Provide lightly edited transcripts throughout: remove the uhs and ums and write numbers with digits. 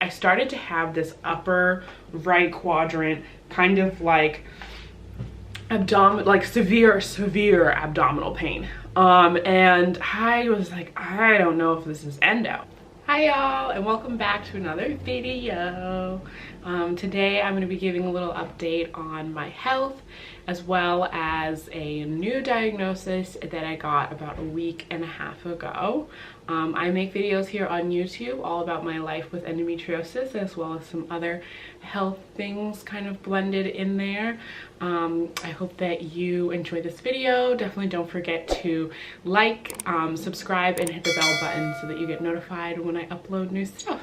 I started to have this upper right quadrant kind of like severe abdominal pain. And I was like, I don't know if this is endo. Hi y'all, and welcome back to another video. Today I'm going to be giving a little update on my health, as well as a new diagnosis that I got about a week and a half ago. I make videos here on YouTube all about my life with endometriosis, as well as some other health things kind of blended in there. I hope that you enjoy this video. Definitely don't forget to like, subscribe, and hit the bell button so that you get notified when I upload new stuff.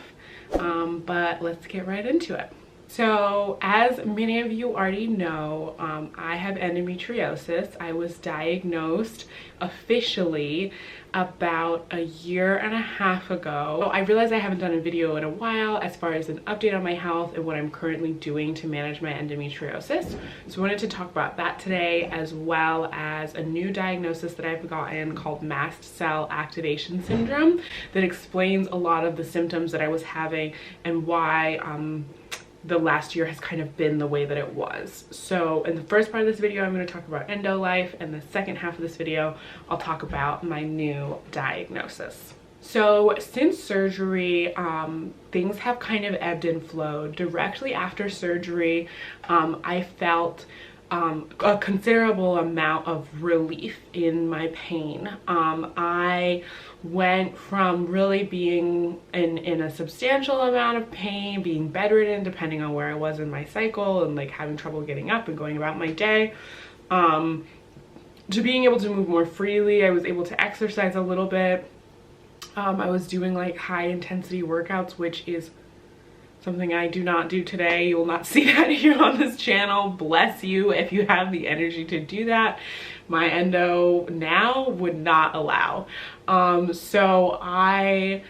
But let's get right into it. So as many of you already know, I have endometriosis. I was diagnosed officially about a year and a half ago. I realized I haven't done a video in a while as far as an update on my health and what I'm currently doing to manage my endometriosis. So I wanted to talk about that today, as well as a new diagnosis that I've gotten called Mast Cell Activation Syndrome that explains a lot of the symptoms that I was having and why the last year has kind of been the way that it was. So in the first part of this video, I'm going to talk about endo life, and the second half of this video, I'll talk about my new diagnosis. So since surgery, things have kind of ebbed and flowed. Directly after surgery, I felt a considerable amount of relief in my pain. I went from really being in a substantial amount of pain, being bedridden depending on where I was in my cycle, and like having trouble getting up and going about my day, to being able to move more freely. I was able to exercise a little bit. I was doing like high intensity workouts, which is something I do not do today. You will not see that here on this channel. Bless you if you have the energy to do that. My endo now would not allow. So I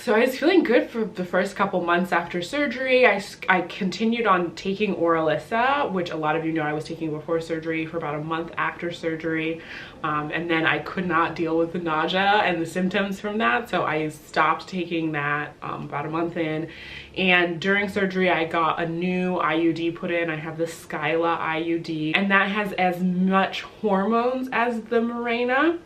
was feeling good for the first couple months after surgery. I continued on taking Oralissa, which a lot of you know I was taking before surgery, for about a month after surgery. And then I could not deal with the nausea and the symptoms from that, so I stopped taking that about a month in. And during surgery, I got a new IUD put in. I have the Skyla IUD, and that has as much hormones as the Mirena,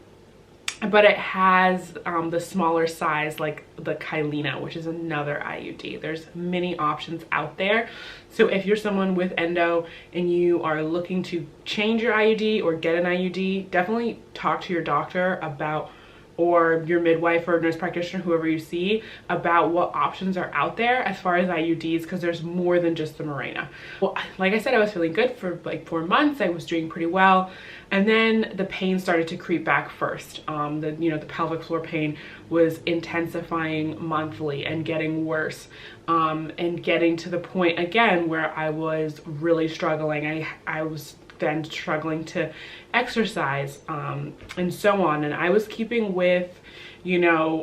but it has the smaller size, like the Kylena, which is another IUD. There's many options out there. So if you're someone with endo and you are looking to change your IUD or get an IUD, definitely talk to your doctor about, or your midwife or nurse practitioner, whoever you see, about what options are out there as far as IUDs, because there's more than just the Mirena. Well, like I said, I was feeling good for like 4 months. I was doing pretty well. And then the pain started to creep back first. The pelvic floor pain was intensifying monthly and getting worse, and getting to the point again where I was really struggling. I was then struggling to exercise, and so on. And I was keeping with,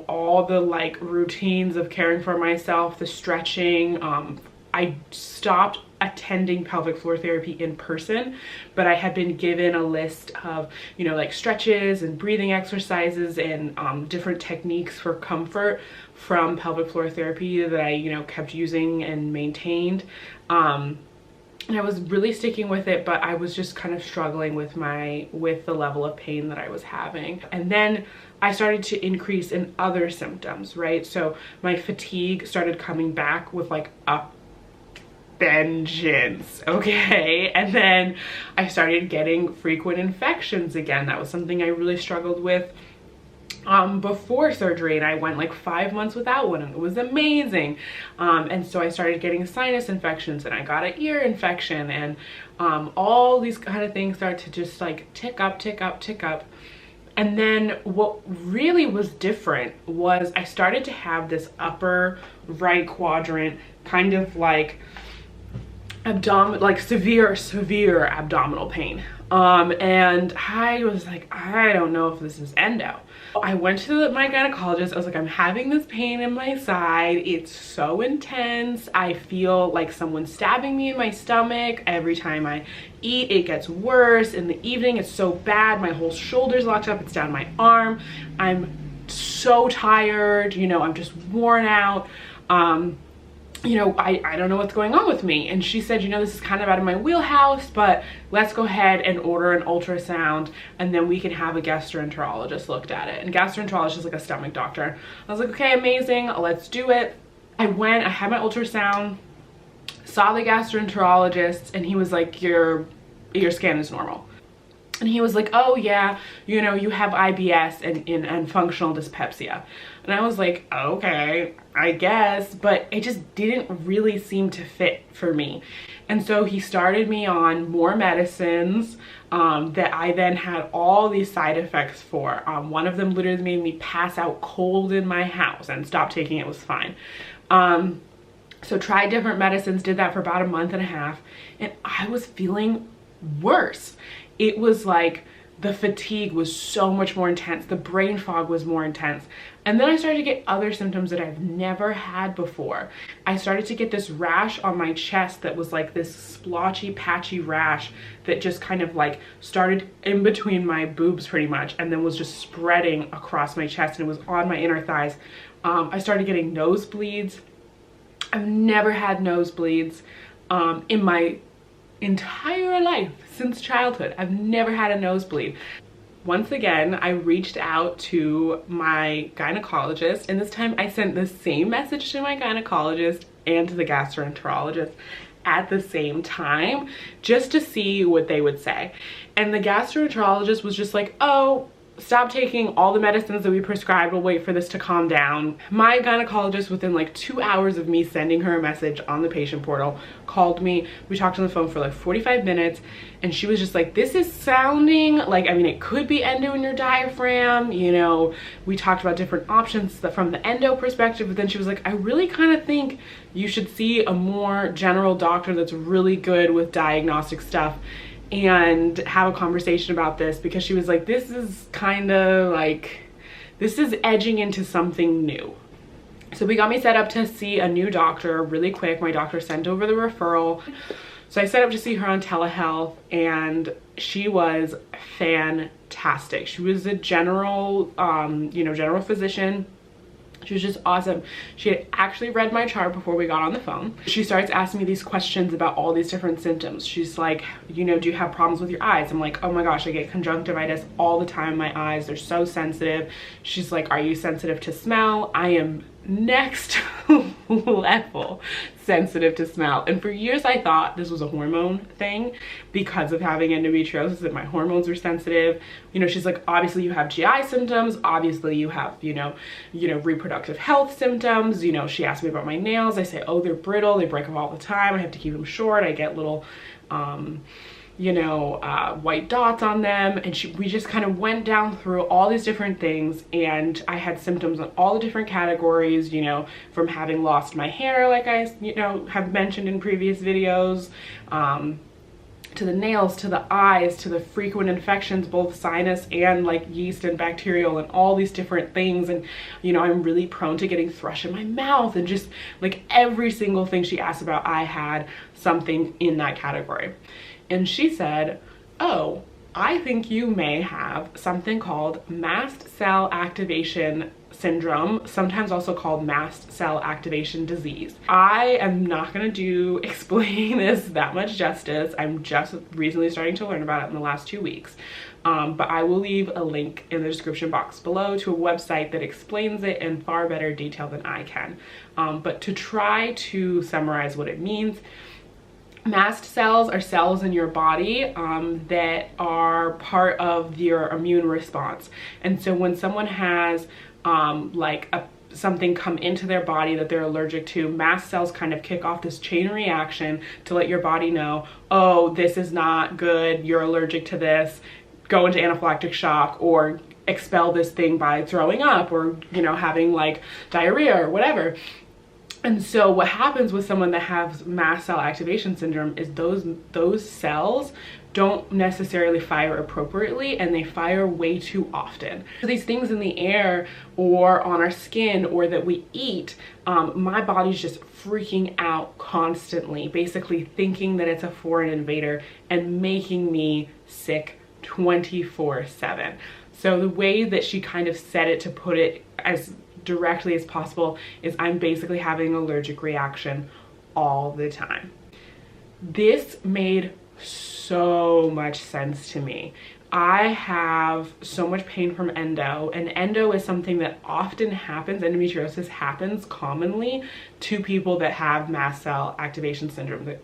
all the like routines of caring for myself, the stretching. I stopped attending pelvic floor therapy in person, but I had been given a list of, like stretches and breathing exercises and different techniques for comfort from pelvic floor therapy that I, kept using and maintained. And I was really sticking with it, but I was just kind of struggling with the level of pain that I was having. And then I started to increase in other symptoms, right? So my fatigue started coming back with like a vengeance, okay? And then I started getting frequent infections again. That was something I really struggled with before surgery, and I went like 5 months without one, and it was amazing. And so I started getting sinus infections, and I got an ear infection, and all these kind of things started to just like tick up. And then what really was different was I started to have this upper right quadrant kind of like severe abdominal pain. And I was like, I don't know if this is endo. I went to my gynecologist. I was like, I'm having this pain in my side. It's so intense. I feel like someone's stabbing me in my stomach. Every time I eat, it gets worse. In the evening, it's so bad. My whole shoulder's locked up. It's down my arm. I'm so tired. I'm just worn out. you know, I don't know what's going on with me. And she said, you know, this is kind of out of my wheelhouse, but let's go ahead and order an ultrasound and then we can have a gastroenterologist looked at it. And gastroenterologist is like a stomach doctor. I was like, okay, amazing, let's do it. I went, I had my ultrasound, saw the gastroenterologist, and he was like, your scan is normal. And he was like, oh yeah, you know, you have IBS and functional dyspepsia. And I was like, okay, I guess, but it just didn't really seem to fit for me. And so he started me on more medicines that I then had all these side effects for. One of them literally made me pass out cold in my house, and stopped taking it, was fine. So tried different medicines, did that for about a month and a half, and I was feeling worse. It was like the fatigue was so much more intense. The brain fog was more intense. And then I started to get other symptoms that I've never had before. I started to get this rash on my chest that was like this splotchy, patchy rash that just kind of like started in between my boobs pretty much, and then was just spreading across my chest, and it was on my inner thighs. I started getting nosebleeds. I've never had nosebleeds in my entire life since childhood. I've never had a nosebleed. Once again, I reached out to my gynecologist, and this time I sent the same message to my gynecologist and to the gastroenterologist at the same time, just to see what they would say. And the gastroenterologist was just like, oh, stop taking all the medicines that we prescribed, we'll wait for this to calm down. My gynecologist, within like 2 hours of me sending her a message on the patient portal, called me. We talked on the phone for like 45 minutes, and she was just like, this is sounding like, I mean, it could be endo in your diaphragm, you know. We talked about different options from the endo perspective, but then she was like, I really kind of think you should see a more general doctor that's really good with diagnostic stuff and have a conversation about this, because she was like, this is kind of like, this is edging into something new. So we got me set up to see a new doctor really quick. My doctor sent over the referral. So I set up to see her on telehealth, and she was fantastic. She was a general, you know, general physician. She was just awesome. She had actually read my chart before we got on the phone. She starts asking me these questions about all these different symptoms. She's like, you know, do you have problems with your eyes? I'm like, oh my gosh, I get conjunctivitis all the time in my eyes. They're so sensitive. She's like, are you sensitive to smell? I am next level sensitive to smell. And for years I thought this was a hormone thing because of having endometriosis, that my hormones were sensitive. You know, she's like, obviously you have GI symptoms, obviously you have, you know, reproductive health symptoms. You know, she asked me about my nails. I say, oh, they're brittle, they break off all the time, I have to keep them short, I get little you know, white dots on them. And we just kind of went down through all these different things, and I had symptoms on all the different categories, you know, from having lost my hair, like I, you know, have mentioned in previous videos, to the nails, to the eyes, to the frequent infections, both sinus and like yeast and bacterial and all these different things. And, you know, I'm really prone to getting thrush in my mouth, and just like every single thing she asked about, I had something in that category. And she said, oh, I think you may have something called Mast Cell Activation Syndrome, sometimes also called Mast Cell Activation Disease. I am not gonna do explaining this that much justice. I'm just recently starting to learn about it in the last 2 weeks. But I will leave a link in the description box below to a website that explains it in far better detail than I can. But to try to summarize what it means, mast cells are cells in your body that are part of your immune response. And so when someone has like something come into their body that they're allergic to, mast cells kind of kick off this chain reaction to let your body know, oh, this is not good, you're allergic to this, go into anaphylactic shock, or expel this thing by throwing up, or, you know, having like diarrhea or whatever. And so what happens with someone that has mast cell activation syndrome is those cells don't necessarily fire appropriately, and they fire way too often. So these things in the air or on our skin or that we eat, my body's just freaking out constantly, basically thinking that it's a foreign invader and making me sick 24/7. So the way that she kind of said it, to put it as directly as possible is I'm basically having an allergic reaction all the time. This made so much sense to me. I have so much pain from endo, and endo is something that often happens, endometriosis happens commonly to people that have mast cell activation syndrome.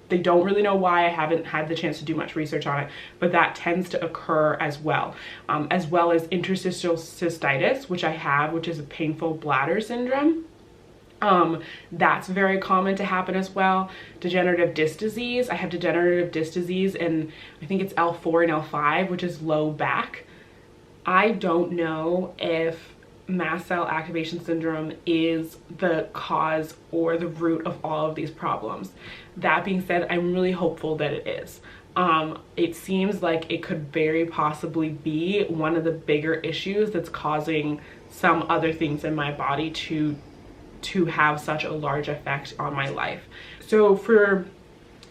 They don't really know why. I haven't had the chance to do much research on it, but that tends to occur as well as interstitial cystitis, which I have, which is a painful bladder syndrome. That's very common to happen as well. Degenerative disc disease. I have degenerative disc disease in, I think it's L4 and L5, which is low back. I don't know if mast cell activation syndrome is the cause or the root of all of these problems. That being said, I'm really hopeful that it is. It seems like it could very possibly be one of the bigger issues that's causing some other things in my body to have such a large effect on my life. So for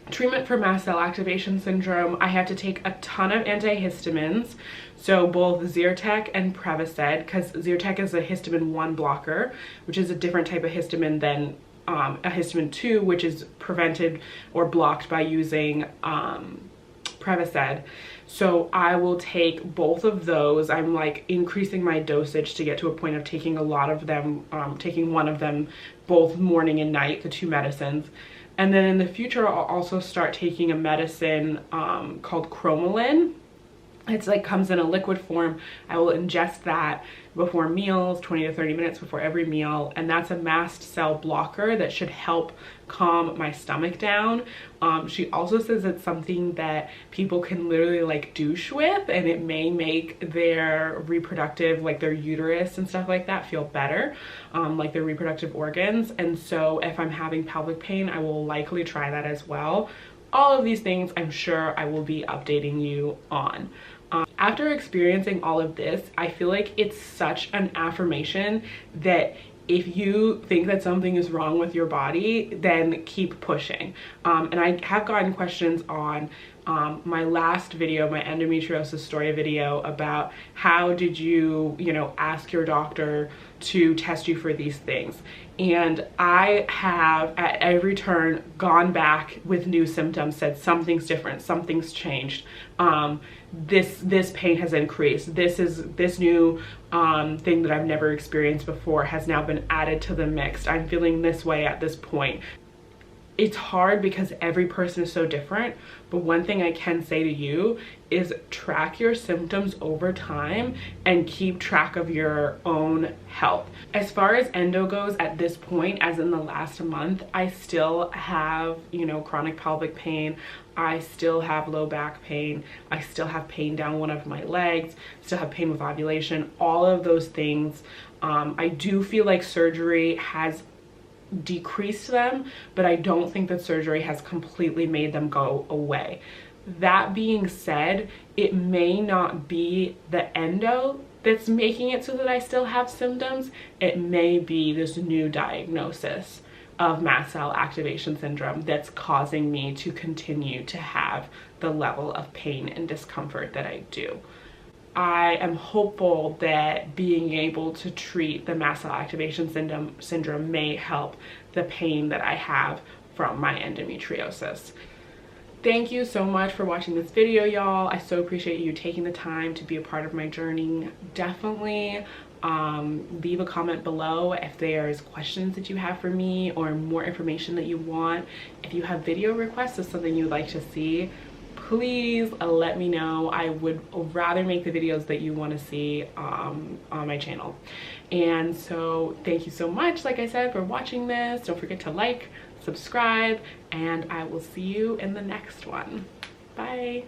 treatment for mast cell activation syndrome, I have to take a ton of antihistamines, so both Zyrtec and Prevacid, because Zyrtec is a histamine 1 blocker, which is a different type of histamine than a histamine 2, which is prevented or blocked by using Prevacid. So I will take both of those. I'm like increasing my dosage to get to a point of taking a lot of them, taking one of them both morning and night, the 2 medicines. And then in the future, I'll also start taking a medicine called Chromalin. It's like comes in a liquid form. I will ingest that before meals, 20 to 30 minutes before every meal. And that's a mast cell blocker that should help calm my stomach down. She also says it's something that people can literally like douche with, and it may make their reproductive, like their uterus and stuff like that, feel better, like their reproductive organs. And so if I'm having pelvic pain, I will likely try that as well. All of these things I'm sure I will be updating you on. After experiencing all of this, I feel like it's such an affirmation that if you think that something is wrong with your body, then keep pushing. And I have gotten questions on my last video, my endometriosis story video, about how did you ask your doctor to test you for these things. And I have at every turn gone back with new symptoms, said something's different, something's changed. This pain has increased. This new thing that I've never experienced before has now been added to the mix. I'm feeling this way at this point. It's hard because every person is so different, but one thing I can say to you is track your symptoms over time and keep track of your own health. As far as endo goes at this point, as in the last month, I still have, chronic pelvic pain. I still have low back pain. I still have pain down one of my legs, still have pain with ovulation, all of those things. I do feel like surgery has decreased them, but I don't think that surgery has completely made them go away. That being said, it may not be the endo that's making it so that I still have symptoms. It may be this new diagnosis of mast cell activation syndrome that's causing me to continue to have the level of pain and discomfort that I do. I am hopeful that being able to treat the mast cell activation syndrome may help the pain that I have from my endometriosis. Thank you so much for watching this video, y'all. I so appreciate you taking the time to be a part of my journey. Definitely leave a comment below if there's questions that you have for me or more information that you want. If you have video requests of something you'd like to see, please let me know. I would rather make the videos that you want to see on my channel. And so thank you so much, like I said, for watching this. Don't forget to like, subscribe, and I will see you in the next one. Bye.